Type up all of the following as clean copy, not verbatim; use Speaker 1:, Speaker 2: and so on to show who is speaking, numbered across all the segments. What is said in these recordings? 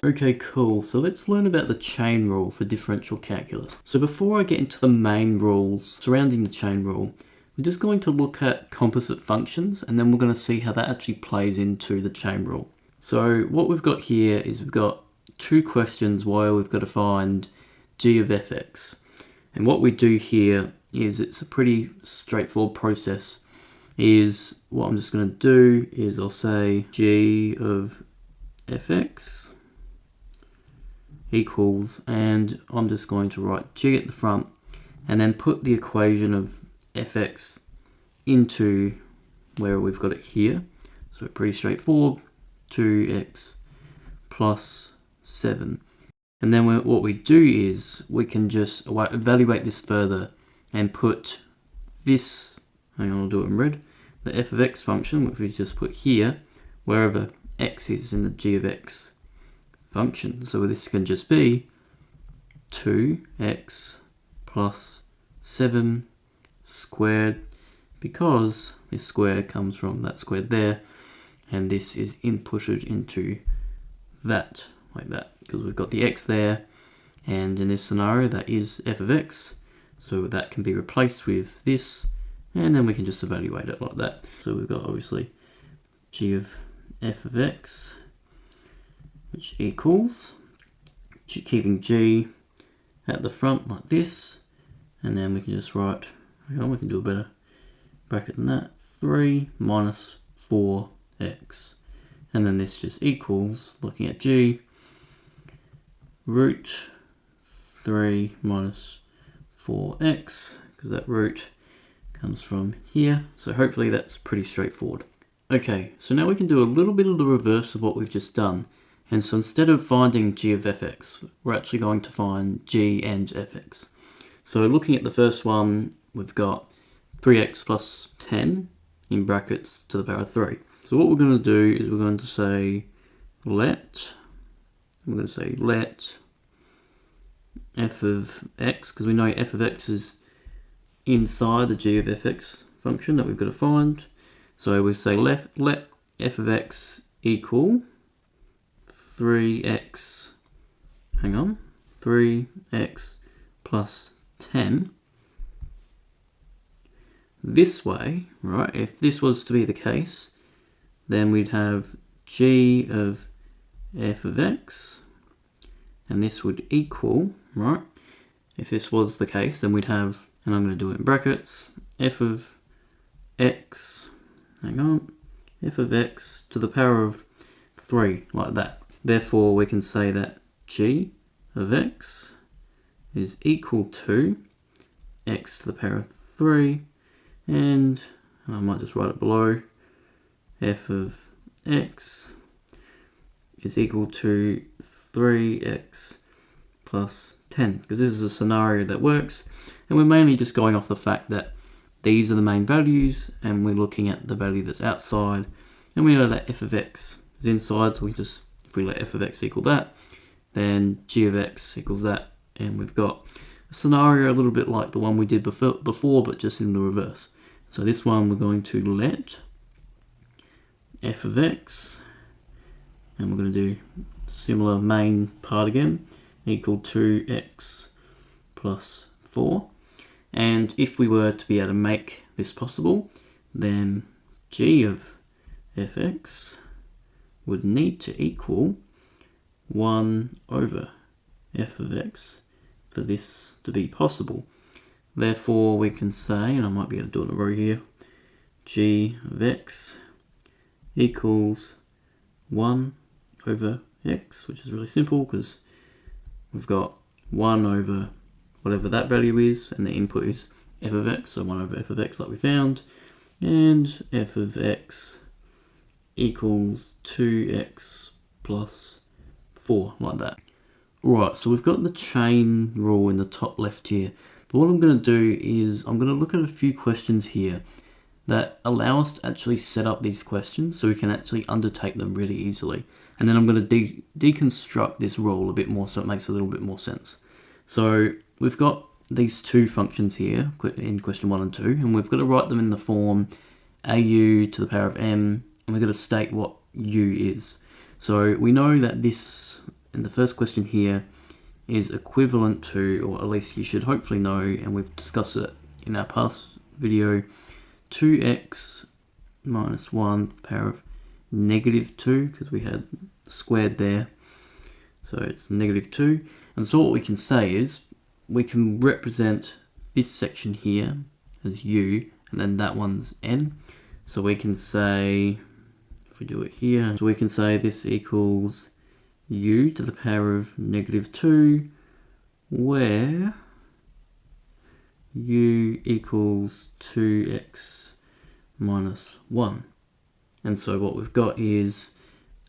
Speaker 1: Okay, cool. So let's learn about the chain rule for differential calculus. So before I get into the main rules surrounding the chain rule, we're just going to look at composite functions, and then we're going to see how that actually plays into the chain rule. So what we've got here is we've got two questions where we've got to find g of fx. And what we do here is it's a pretty straightforward process. Is what I'm just going to do is I'll say g of fx equals, and I'm just going to write g at the front and then put the equation of fx into where we've got it here. So pretty straightforward, 2x plus 7. And then what we do is we can just evaluate this further and put this, hang on, I'll do it in red, the f of x function, which we just put here, wherever x is in the g of x function. So this can just be 2x plus 7 squared, because this square comes from that squared there, and this is inputted into that, like that, because we've got the x there, and in this scenario that is f of x, so that can be replaced with this, and then we can just evaluate it like that. So we've got obviously g of f of x, which equals, keeping g at the front like this, and then we can just write, we can do a better bracket than that, 3 minus 4x, and then this just equals, looking at g, root 3 minus 4x, because that root comes from here. So hopefully that's pretty straightforward. Okay, so now we can do a little bit of the reverse of what we've just done. And so instead of finding g of fx, we're actually going to find g and fx. So looking at the first one, we've got 3x plus 10 in brackets to the power of 3. So what we're going to do is we're going to say let f of x, because we know f of x is inside the g of fx function that we've got to find. So we say let f of x equal 3x plus 10. This way, right, if this was to be the case, then we'd have g of f of x, and this would equal, right, if this was the case, then we'd have, and I'm going to do it in brackets, f of x, f of x to the power of 3, like that. Therefore, we can say that g of x is equal to x to the power of 3, and I might just write it below, f of x is equal to 3x plus 10, because this is a scenario that works, and we're mainly just going off the fact that these are the main values, and we're looking at the value that's outside, and we know that f of x is inside, so if we let f of x equal that, then g of x equals that, and we've got a scenario a little bit like the one we did before, but just in the reverse. So this one we're going to let f of x, and we're going to do similar main part again, equal to x plus 4. And if we were to be able to make this possible, then g of fx would need to equal 1 over f of x for this to be possible. Therefore, we can say, and I might be able to do it in a row here, g of x equals 1 over x, which is really simple because we've got 1 over whatever that value is, and the input is f of x, so 1 over f of x like we found, and f of x equals 2x plus 4, like that. Alright, so we've got the chain rule in the top left here, but what I'm going to do is I'm going to look at a few questions here that allow us to actually set up these questions so we can actually undertake them really easily. And then I'm going to deconstruct this rule a bit more so it makes a little bit more sense. So we've got these two functions here in question 1 and 2, and we've got to write them in the form au to the power of m, and we've got to state what u is. So we know that this and the first question here is equivalent to, or at least you should hopefully know, and we've discussed it in our past video, 2x minus 1 to the power of negative 2, because we had squared there. So it's negative 2. And so what we can say is, we can represent this section here as u, and then that one's n. So we can say, if we do it here, so we can say this equals u to the power of negative 2, where u equals 2x minus 1. And so what we've got is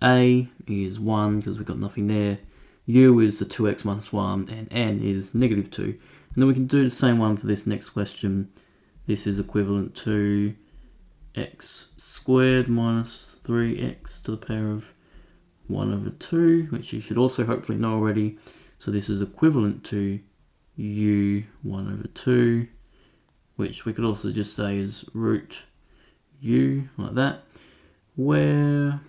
Speaker 1: a is 1 because we've got nothing there, u is the 2x minus 1, and n is negative 2. And then we can do the same one for this next question. This is equivalent to x squared minus 3x to the power of 1 over 2, which you should also hopefully know already. So this is equivalent to u 1 over 2, which we could also just say is root u, like that, where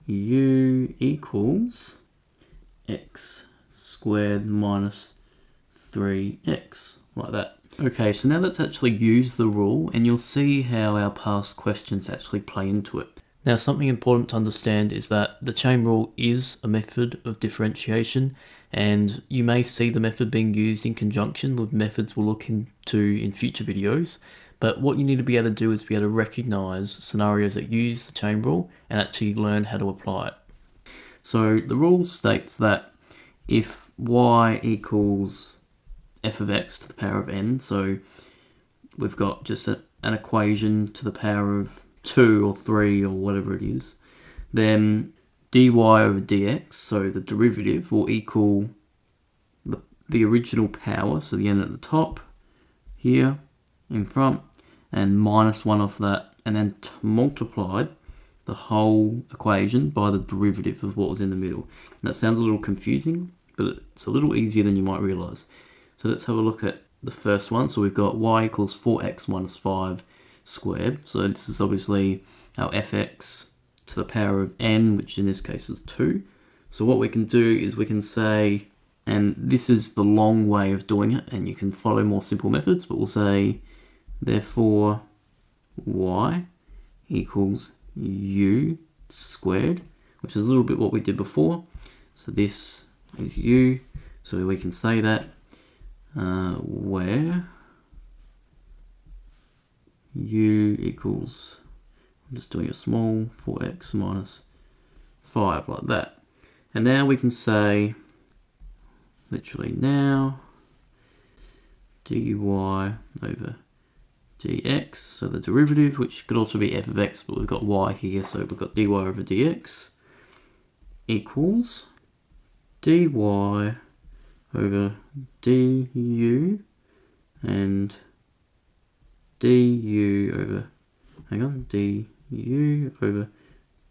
Speaker 1: u equals x squared minus 3x, like that. Okay, so now let's actually use the rule, and you'll see how our past questions actually play into it. Now, something important to understand is that the chain rule is a method of differentiation, and you may see the method being used in conjunction with methods we'll look into in future videos. But what you need to be able to do is be able to recognize scenarios that use the chain rule and actually learn how to apply it. So the rule states that if y equals f of x to the power of n, so we've got just an equation to the power of 2 or 3 or whatever it is, then dy over dx, so the derivative, will equal the original power, so the n at the top here in front, and minus 1 off that, and then multiplied the whole equation by the derivative of what was in the middle. And that sounds a little confusing, but it's a little easier than you might realize. So let's have a look at the first one. So we've got y equals 4x minus 5 squared. So this is obviously our fx to the power of n, which in this case is 2. So what we can do is we can say, and this is the long way of doing it, and you can follow more simple methods, but we'll say, therefore, y equals u squared, which is a little bit what we did before. So this is u, so we can say that where u equals, I'm just doing a small 4x minus 5, like that. And now we can say, literally now, dy over dx, so the derivative, which could also be f of x, but we've got y here, so we've got dy over dx equals dy over du and du over, du over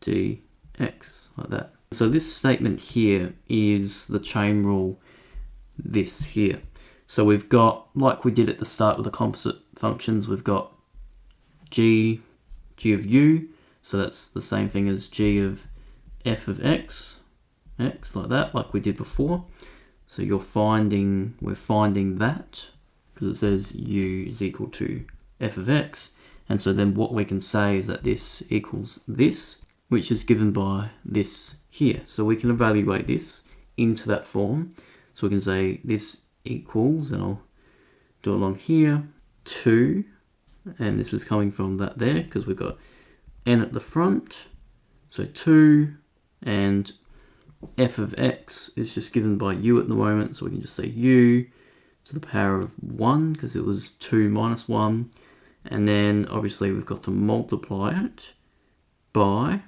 Speaker 1: dx, like that. So this statement here is the chain rule, this here. So we've got, like we did at the start with the composite functions, we've got g of u, so that's the same thing as g of f of x, like that, like we did before. So we're finding that, because it says u is equal to f of x, and so then what we can say is that this equals this, which is given by this here. So we can evaluate this into that form. So we can say this equals, and I'll do it along here, 2, and this is coming from that there, because we've got n at the front, so 2, and f of x is just given by u at the moment, so we can just say u to the power of 1, because it was 2 minus 1, and then obviously we've got to multiply it by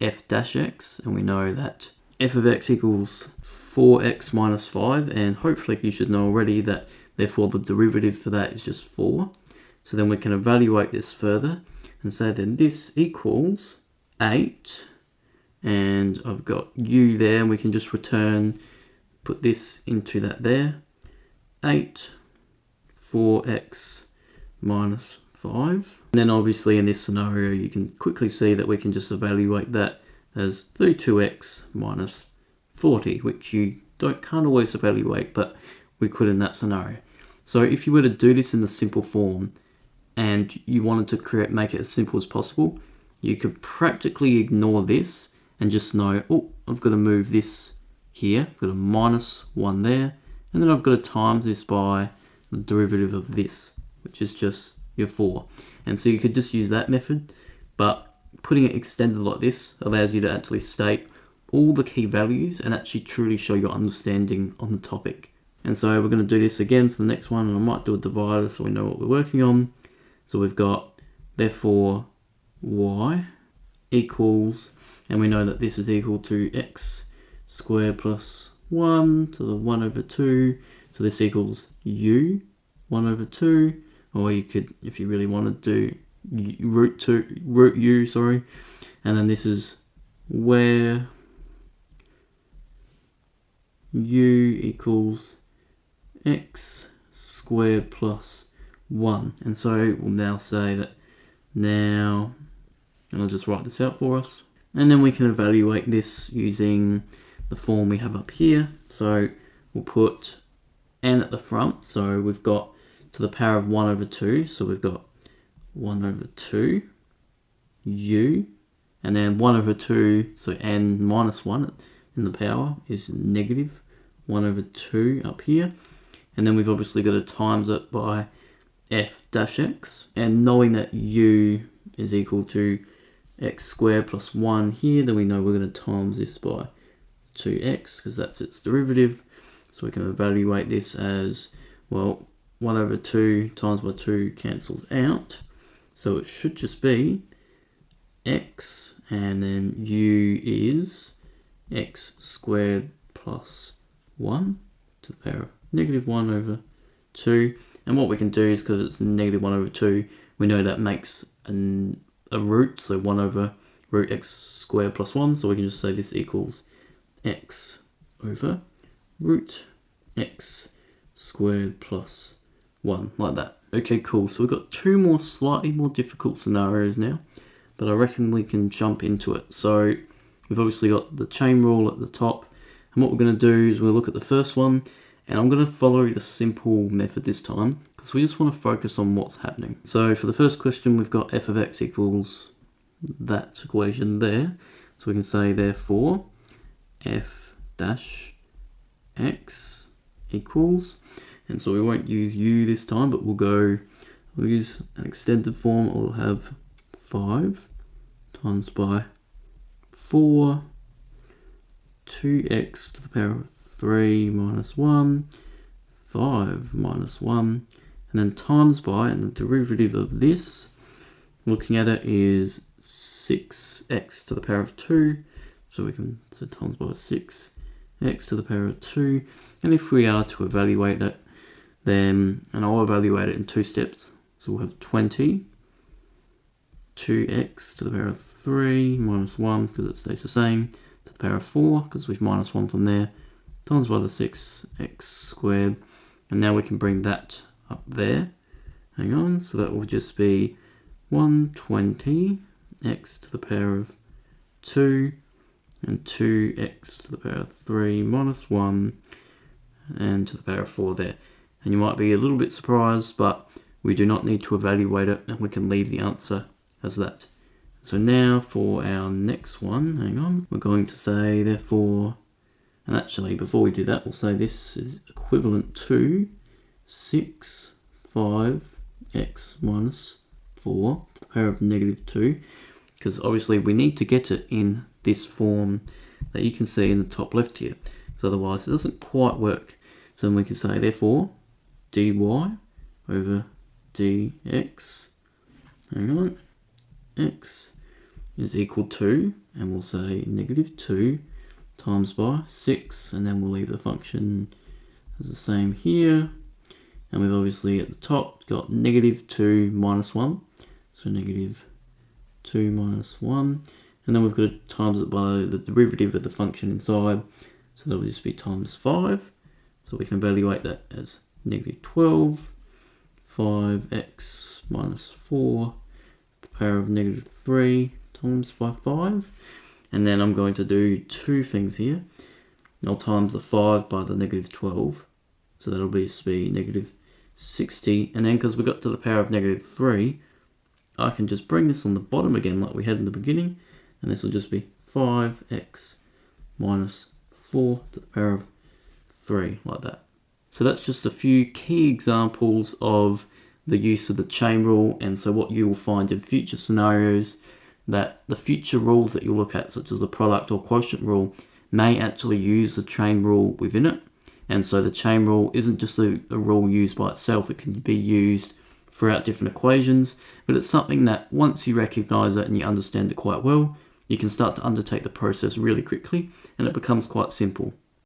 Speaker 1: f dash x, and we know that f of x equals 4x minus 5, and hopefully you should know already that therefore the derivative for that is just 4. So then we can evaluate this further and say then this equals 8, and I've got u there, and we can just put this into that there, 8 4x minus 5. And then obviously in this scenario you can quickly see that we can just evaluate that as 32x minus 40, which you can't always evaluate, but we could in that scenario. So if you were to do this in the simple form and you wanted to make it as simple as possible, you could practically ignore this and just know, oh, I've got to move this here, I've got a minus 1 there, and then I've got to times this by the derivative of this, which is just your 4. And so you could just use that method, but putting it extended like this allows you to actually state all the key values and actually truly show your understanding on the topic. And so we're going to do this again for the next one, and I might do a divider so we know what we're working on. So we've got, therefore, y equals, and we know that this is equal to x squared plus 1 to the 1 over 2. So this equals u 1 over 2, or you could, if you really wanted to, root u, sorry. And then this is where u equals x squared plus 1. And so we'll now say that now, and I'll just write this out for us. And then we can evaluate this using the form we have up here. So we'll put n at the front. So we've got to the power of 1 over 2. So we've got 1 over 2 u, and then 1 over 2, so n minus 1 in the power is negative 1 over 2 up here. And then we've obviously got to times it by f dash x. And knowing that u is equal to x squared plus 1 here, then we know we're going to times this by 2x because that's its derivative. So we can evaluate this as, well, 1 over 2 times by 2 cancels out. So it should just be x, and then u is x squared plus 1 to the power of negative 1 over 2. And what we can do is, because it's negative 1 over 2, we know that makes a root, so 1 over root x squared plus 1. So we can just say this equals x over root x squared plus 1, like that. Okay, cool. So we've got two more slightly more difficult scenarios now, but I reckon we can jump into it. So we've obviously got the chain rule at the top, and what we're going to do is we'll look at the first one, and I'm going to follow the simple method this time because we just want to focus on what's happening. So for the first question, we've got f of x equals that equation there. So we can say, therefore, f dash x equals, and so we won't use u this time, but we'll use an extended form. We'll have 5 times by 4, 2x to the power of 3 minus 1, 5 minus 1, and then times by, and the derivative of this, looking at it, is 6x to the power of 2. So we can, so times by 6x to the power of 2. And if we are to evaluate it, then, and I'll evaluate it in 2 steps. So we'll have 20, 2x to the power of 3 minus 1, because it stays the same, to the power of 4, because we've minus 1 from there, times by the 6x squared. And now we can bring that up there. Hang on, so that will just be 120 x to the power of 2 and 2x to the power of 3 minus 1 and to the power of 4 there. And you might be a little bit surprised, but we do not need to evaluate it, and we can leave the answer as that. So now for our next one, hang on, we're going to say, therefore, and actually before we do that, we'll say this is equivalent to 6, 5x minus 4 to the power of negative 2, because obviously we need to get it in this form that you can see in the top left here, because otherwise it doesn't quite work. So then we can say, therefore, dy over dx, hang on, x is equal to, and we'll say negative 2 times by 6, and then we'll leave the function as the same here. And we've obviously at the top got negative 2 minus 1, so negative 2 minus 1, and then we've got to times it by the derivative of the function inside, so that'll just be times 5. So we can evaluate that as negative 12, 5x minus 4, the power of negative 3 times by 5. And then I'm going to do two things here. I'll times the 5 by the negative 12. So that'll be negative 60. And then because we got to the power of negative 3, I can just bring this on the bottom again like we had in the beginning. And this will just be 5x minus 4 to the power of 3, like that. So that's just a few key examples of the use of the chain rule. And so what you will find in future scenarios, that the future rules that you look at, such as the product or quotient rule, may actually use the chain rule within it. And so the chain rule isn't just a rule used by itself, it can be used throughout different equations, but it's something that once you recognize it and you understand it quite well, you can start to undertake the process really quickly and it becomes quite simple.